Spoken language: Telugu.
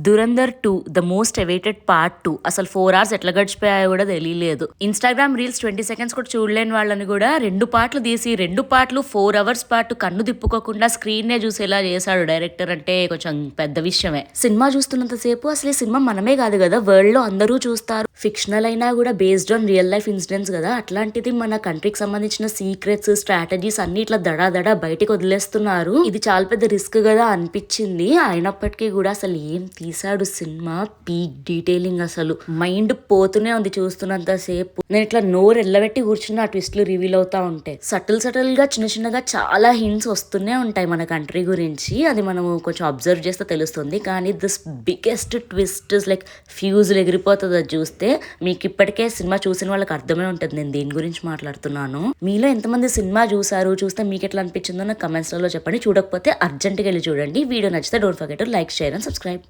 Dhurandhar 2 the most awaited part 2 అసలు 4 అవర్స్ ఎట్లా గడిచిపోయాయో కూడా తెలియలేదు. ఇన్స్టాగ్రామ్ రీల్స్ 20 సెకండ్స్ కూడా చూడలేని వాళ్ళని కూడా 2 పార్ట్లు తీసి 2 పార్ట్లు 4 అవర్స్ పాటు కన్ను తిప్పుకోకుండా స్క్రీన్ నే చూసేలా చేశాడు డైరెక్టర్. అంటే కొంచెం పెద్ద విషయమే. సినిమా చూస్తున్నంత సేపు అసలు ఈ సినిమా మనమే కాదు కదా, వరల్డ్ లో అందరూ చూస్తారు. ఫిక్షనల్ అయినా కూడా based on real life incidents కదా, అట్లాంటిది మన కంట్రీకి సంబంధించిన సీక్రెట్స్ స్ట్రాటజీస్ అన్ని ఇట్లా దడా బయటికి వదిలేస్తున్నారు. ఇది చాలా పెద్ద రిస్క్ కదా అనిపించింది. అయినప్పటికీ కూడా అసలు ఏం తీసాడు సినిమా, పీక్ డీటెయిలింగ్, అసలు మైండ్ పోతూనే ఉంది చూస్తున్నంత సేపు. నేను ఇట్లా నోరు ఎల్లబెట్టి కూర్చున్న ఆ ట్విస్ట్లు రివీల్ అవుతా ఉంటాయి. సటిల్ గా చిన్నగా చాలా హింట్స్ వస్తూనే ఉంటాయి మన కంట్రీ గురించి. అది మనము కొంచెం అబ్జర్వ్ చేస్తే తెలుస్తుంది. కానీ this biggest twist like fuse ఎగిరిపోతుంది అది చూస్తే. మీకు ఇప్పటికే సినిమా చూసిన వాళ్ళకి అర్థమే ఉంటుంది నేను దేని గురించి మాట్లాడుతున్నాను. మీలో ఎంతమంది సినిమా చూసారు, చూస్తే మీకు ఎట్లా అనిపించిందో నాకు కమెంట్స్ లలో చెప్పండి. చూడకపోతే అర్జెంట్గా వెళ్ళి చూడండి. వీడియో నచ్చితే don't forget to like, share and subscribe.